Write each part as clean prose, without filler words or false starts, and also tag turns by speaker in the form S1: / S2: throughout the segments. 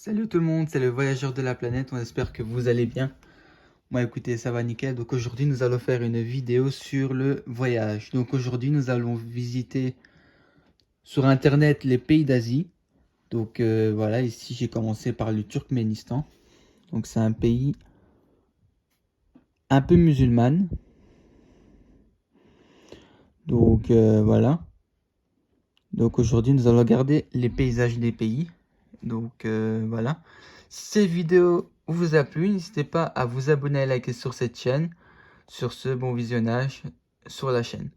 S1: Salut tout le monde, c'est le voyageur de la planète, on espère que vous allez bien. Moi écoutez, ça va nickel. Donc aujourd'hui nous allons faire une vidéo sur le voyage. Donc aujourd'hui nous allons visiter sur internet les pays d'Asie. Donc voilà, ici j'ai commencé par le Turkménistan. Donc c'est un pays un peu musulman. Donc voilà. Donc aujourd'hui nous allons regarder les paysages des pays. Donc voilà. Si cette vidéo vous a plu, n'hésitez pas à vous abonner et à liker sur cette chaîne. Sur ce, bon visionnage sur la chaîne.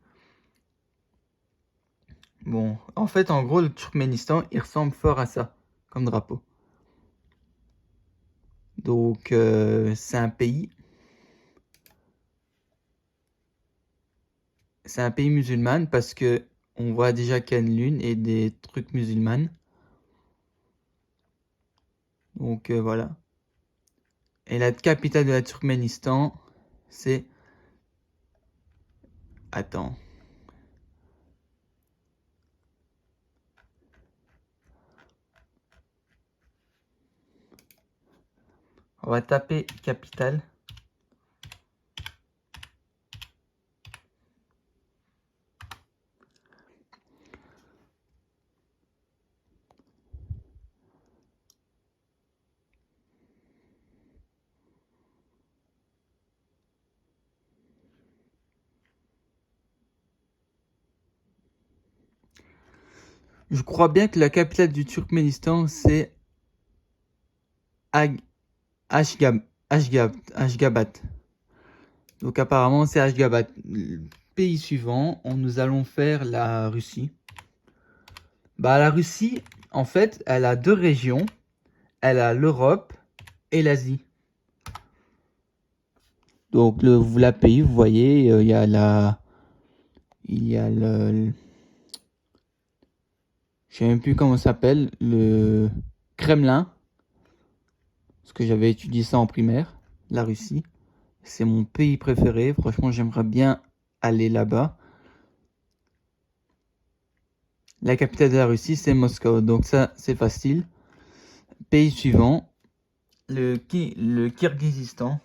S1: Bon, en fait, en gros, le Turkménistan, il ressemble fort à ça, comme drapeau. Donc, c'est un pays musulman parce que on voit déjà qu'il y a une lune et des trucs musulmans. Donc, voilà. Et la capitale de la Turkménistan, c'est... Attends. On va taper capitale. Je crois bien que la capitale du Turkménistan, c'est Ashgabat. Donc apparemment c'est Ashgabat. Pays suivant, nous allons faire la Russie. Bah la Russie, en fait, elle a deux régions. Elle a l'Europe et l'Asie. Donc la pays, vous voyez, il y a le, je sais même plus comment ça s'appelle, le Kremlin, parce que j'avais étudié ça en primaire, la Russie. C'est mon pays préféré. Franchement, j'aimerais bien aller là-bas. La capitale de la Russie, c'est Moscou. Donc ça, c'est facile. Pays suivant, le Kirghizistan.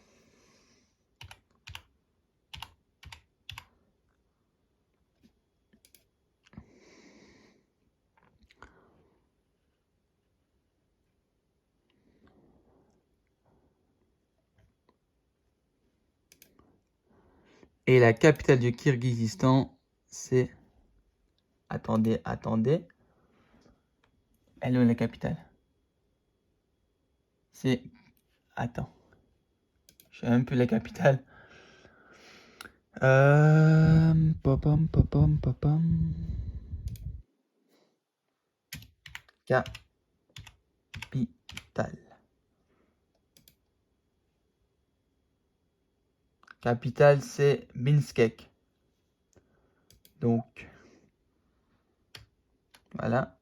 S1: Et la capitale du Kirghizistan, c'est... Attendez. Elle est où la capitale? C'est... Attends. Je sais même plus la capitale. Popom. Capitale. Capitale, c'est Bishkek. Donc, voilà.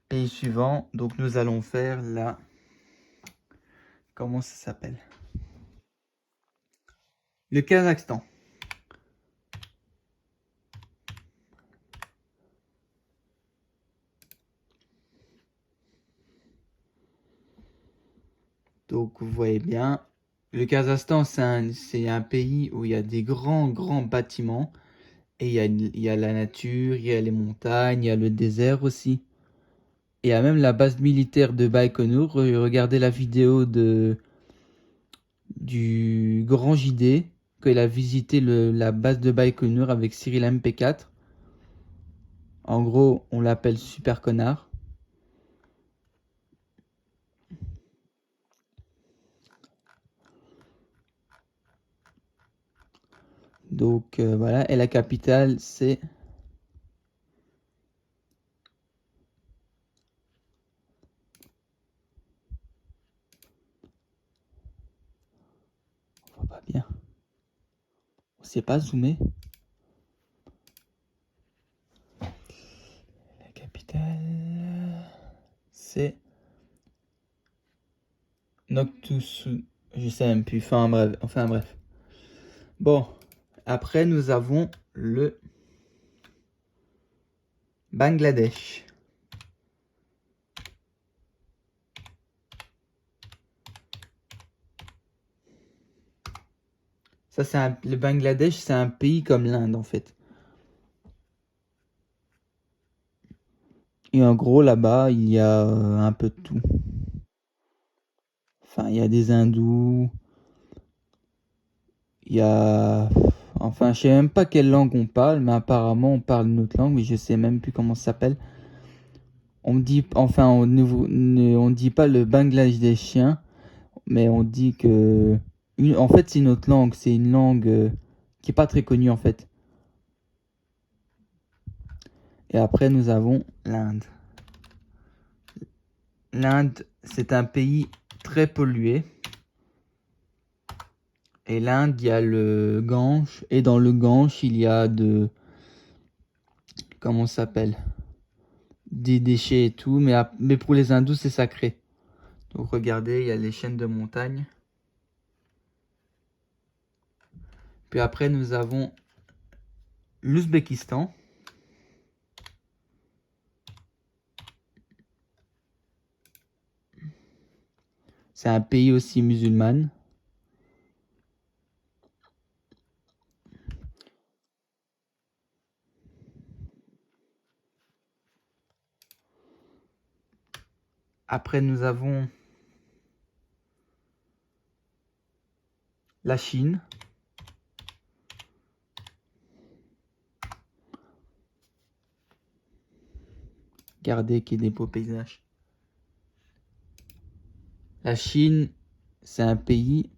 S1: Pays suivant. Donc, nous allons faire la... Comment ça s'appelle? Le Kazakhstan. Donc, vous voyez bien. Le Kazakhstan, c'est un pays où il y a des grands bâtiments. Et il y a la nature, il y a les montagnes, il y a le désert aussi. Et il y a même la base militaire de Baïkonour. Regardez la vidéo du grand JD, quand il a visité la base de Baïkonour avec Cyril MP4. En gros, on l'appelle Super Connard. Donc voilà, et la capitale c'est... On voit pas bien. On sait pas zoomer. La capitale c'est... Noktusu. Je sais même plus. Enfin bref. Bon, après nous avons le Bangladesh. Ça, le Bangladesh, c'est un pays comme l'Inde, en fait. Et en gros, là-bas, il y a un peu de tout. Enfin, il y a des hindous. Il y a... Enfin, je sais même pas quelle langue on parle, mais apparemment, on parle une autre langue, mais je sais même plus comment ça s'appelle. On dit... Enfin, on dit pas le bangladeshien, mais on dit que... En fait, c'est une autre langue. C'est une langue qui est pas très connue, en fait. Et après, nous avons l'Inde. L'Inde, c'est un pays très pollué. Et l'Inde, il y a le Gange. Et dans le Gange, il y a de... Comment ça s'appelle? Des déchets et tout. Mais pour les hindous, c'est sacré. Donc regardez, il y a les chaînes de montagnes. Puis après, nous avons l'Ouzbékistan. C'est un pays aussi musulman. Après, nous avons la Chine. Regardez qu'il y a des beaux paysages. La Chine, c'est un pays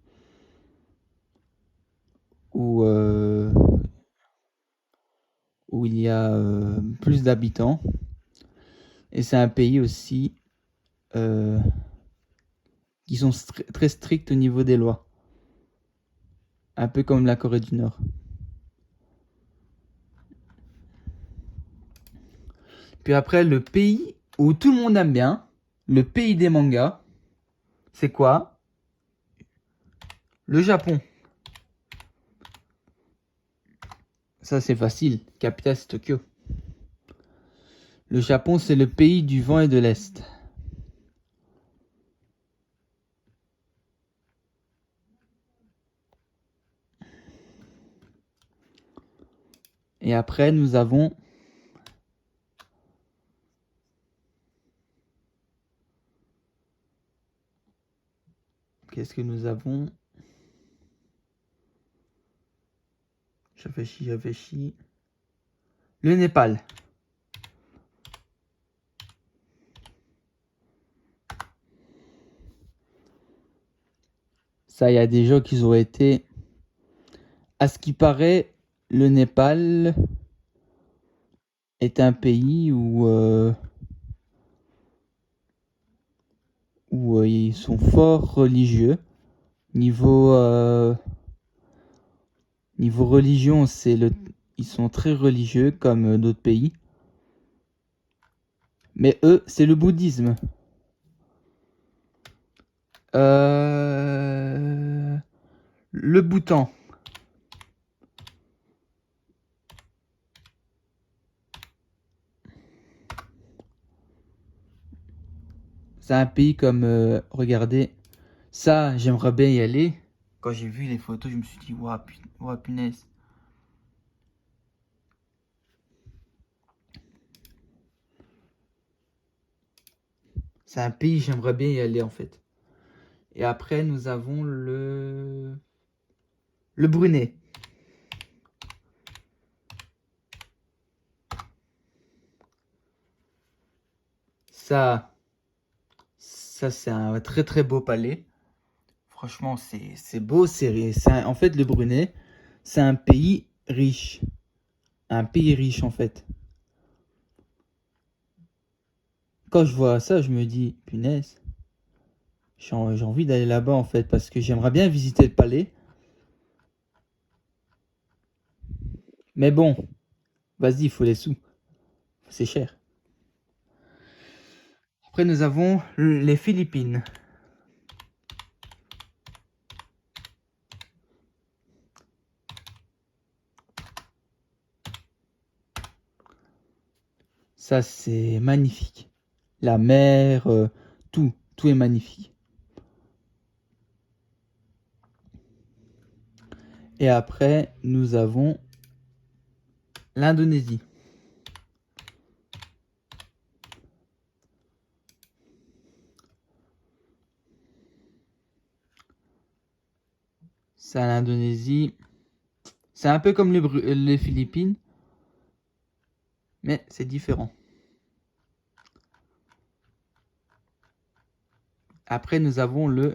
S1: où il y a plus d'habitants. Et c'est un pays aussi qui sont très stricts au niveau des lois. Un peu comme la Corée du Nord. Puis après, le pays où tout le monde aime bien, le pays des mangas, c'est quoi? Le Japon. Ça, c'est facile. Capitale, c'est Tokyo. Le Japon, c'est le pays du vent et de l'Est. Et après, nous avons... Qu'est-ce que nous avons? Je réfléchis. Le Népal. Ça, il y a des gens qui ont été... À ce qui paraît, le Népal est un pays où ils sont fort religieux. Niveau religion, ils sont très religieux comme d'autres pays. Mais eux, c'est le bouddhisme. Le Bhoutan. C'est un pays comme, regardez, ça, j'aimerais bien y aller. Quand j'ai vu les photos, je me suis dit, ouah, punaise. C'est un pays, j'aimerais bien y aller en fait. Et après, nous avons le Brunei. Ça c'est un très très beau palais. Franchement, c'est beau, en fait, le Brunei, c'est un pays riche. Un pays riche, en fait. Quand je vois ça, je me dis, punaise, j'ai envie d'aller là-bas, en fait, parce que j'aimerais bien visiter le palais. Mais bon, vas-y, il faut les sous. C'est cher. Après, nous avons les Philippines. Ça, c'est magnifique. La mer, tout est magnifique. Et après, nous avons l'Indonésie. C'est l'Indonésie. C'est un peu comme les Philippines, mais c'est différent. Après, nous avons le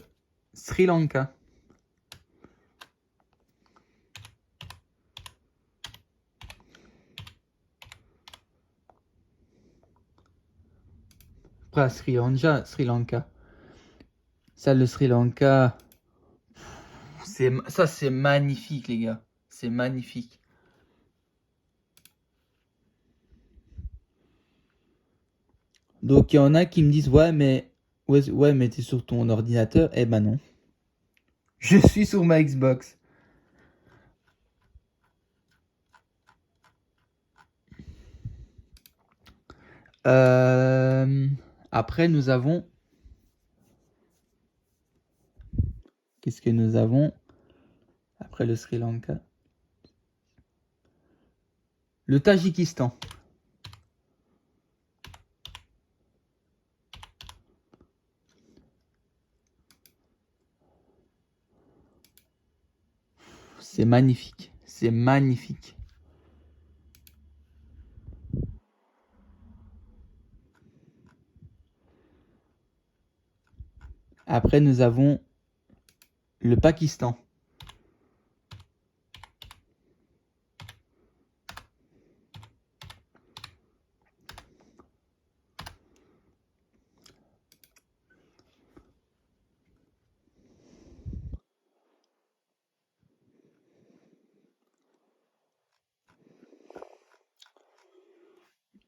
S1: Sri Lanka. Après, Sri Lanka. Ça, le Sri Lanka, ça, c'est magnifique, les gars. C'est magnifique. Donc, il y en a qui me disent, ouais, mais t'es sur ton ordinateur. Eh ben non. Je suis sur ma Xbox. Après, nous avons... Qu'est-ce que nous avons après le Sri Lanka? Le Tadjikistan. C'est magnifique. C'est magnifique. Après, nous avons le Pakistan.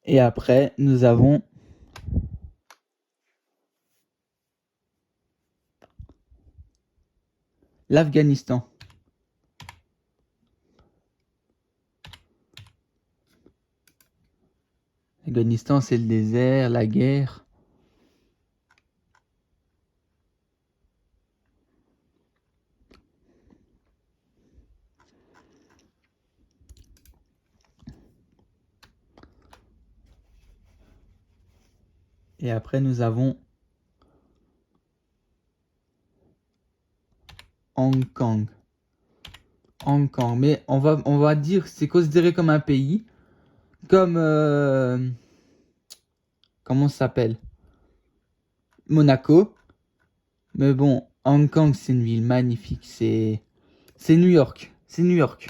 S1: Et après, nous avons l'Afghanistan. L'Afghanistan, c'est le désert, la guerre. Et après, nous avons Hong Kong. Hong Kong. Mais on va dire, c'est considéré comme un pays. Comme... comment ça s'appelle? Monaco. Mais bon, Hong Kong, c'est une ville magnifique. C'est New York. C'est New York.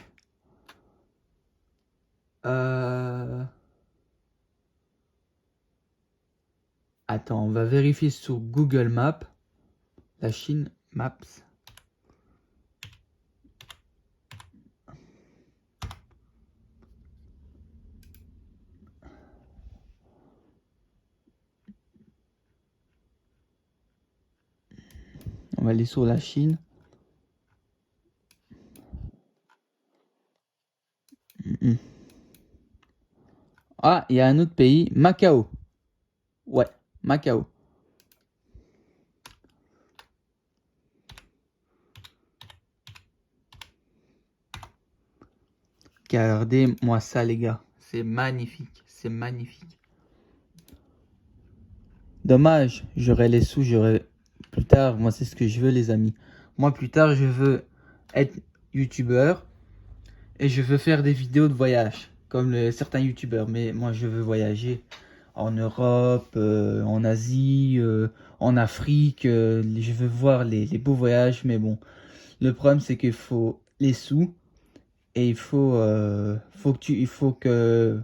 S1: Attends, on va vérifier sur Google Maps. La Chine Maps. On va aller sur la Chine. Ah, il y a un autre pays, Macao. Ouais, Macao. Regardez-moi ça, les gars. C'est magnifique. C'est magnifique. Dommage, j'aurai les sous, j'aurai plus tard. Moi, c'est ce que je veux, les amis. Moi, plus tard, je veux être youtubeur et je veux faire des vidéos de voyage, comme certains youtubeurs. Mais moi, je veux voyager en Europe, en Asie, en Afrique. Je veux voir les beaux voyages. Mais bon, le problème, c'est qu'il faut les sous et il faut que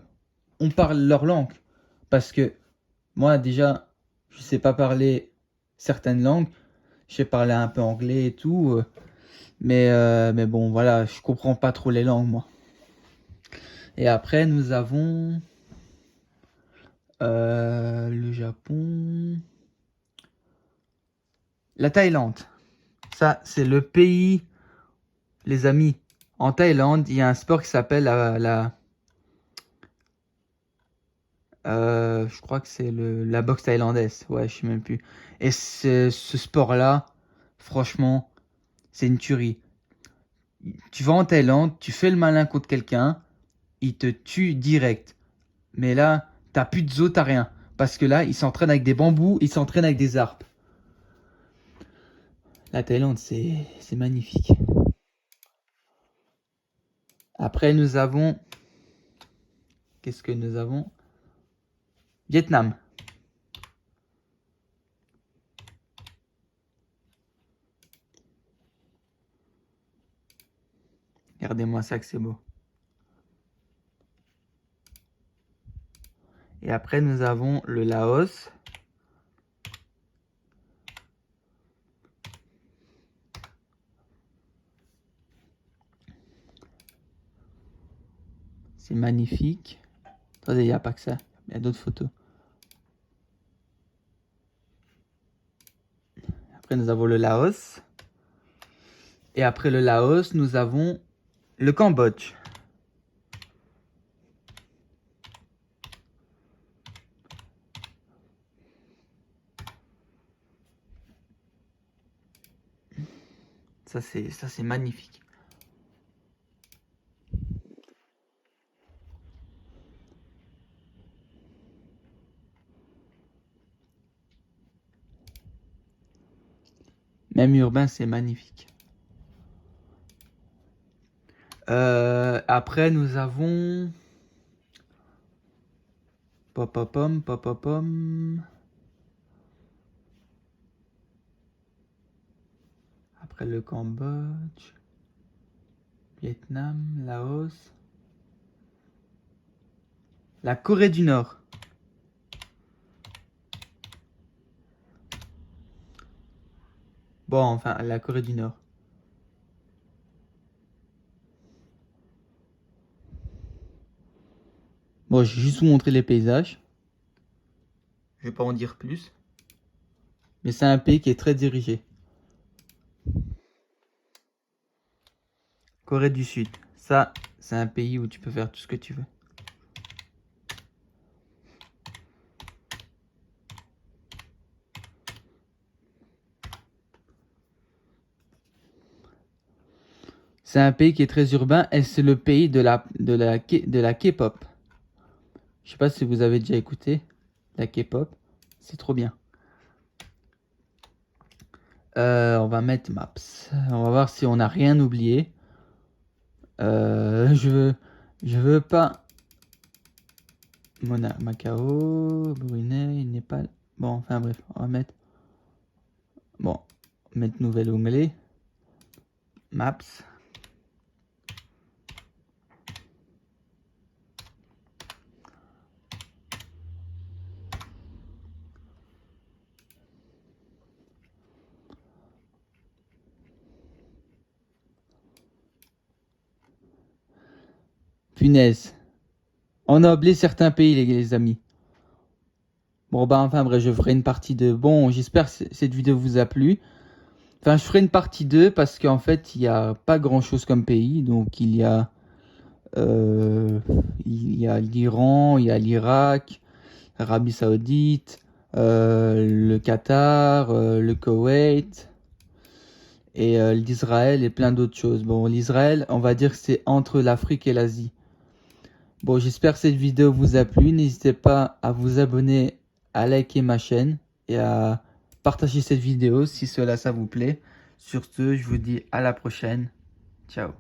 S1: on parle leur langue. Parce que moi, déjà, je sais pas parler certaines langues. Je sais parler un peu anglais et tout. Mais bon, voilà, je comprends pas trop les langues, moi. Et après, nous avons le Japon. La Thaïlande. Ça, c'est le pays, les amis. En Thaïlande, il y a un sport qui s'appelle je crois que c'est la boxe thaïlandaise. Ouais, je sais même plus. Et ce sport-là, franchement, c'est une tuerie. Tu vas en Thaïlande, tu fais le malin contre quelqu'un, il te tue direct. Mais là, t'as plus de zoo, t'as rien. Parce que là, ils s'entraînent avec des bambous, ils s'entraînent avec des arbres. La Thaïlande, c'est magnifique. Après, nous avons... Qu'est-ce que nous avons? Vietnam. Regardez-moi ça que c'est beau. Et après, nous avons le Laos. C'est magnifique. Attendez, il n'y a pas que ça. Il y a d'autres photos. Après, nous avons le Laos. Et après le Laos, nous avons le Cambodge. Ça, c'est magnifique. Même urbain, c'est magnifique. Après, nous avons... Popopom, popopom. Après le Cambodge. Vietnam, Laos. La Corée du Nord. Bon, enfin, la Corée du Nord. Bon, je vais juste vous montrer les paysages. Je vais pas en dire plus. Mais c'est un pays qui est très dirigé. Corée du Sud. Ça, c'est un pays où tu peux faire tout ce que tu veux. C'est un pays qui est très urbain et c'est le pays de la K-pop. Je sais pas si vous avez déjà écouté la K-pop. C'est trop bien. On va mettre Maps. On va voir si on n'a rien oublié. Je veux pas... Macao, Brunei, Népal. Bon, enfin bref, on va mettre... Bon, mettre nouvel onglet. Maps. Punaise. On a oublié certains pays, les amis. Bon, bah, enfin, bref, je ferai une partie 2. Bon, j'espère que cette vidéo vous a plu. Enfin, je ferai une partie 2 parce qu'en fait, il n'y a pas grand-chose comme pays. Donc, il y a l'Iran, il y a l'Irak, l'Arabie Saoudite, le Qatar, le Koweït et l'Israël et plein d'autres choses. Bon, l'Israël, on va dire que c'est entre l'Afrique et l'Asie. Bon, j'espère que cette vidéo vous a plu. N'hésitez pas à vous abonner, à liker ma chaîne et à partager cette vidéo si ça vous plaît. Sur ce, je vous dis à la prochaine. Ciao.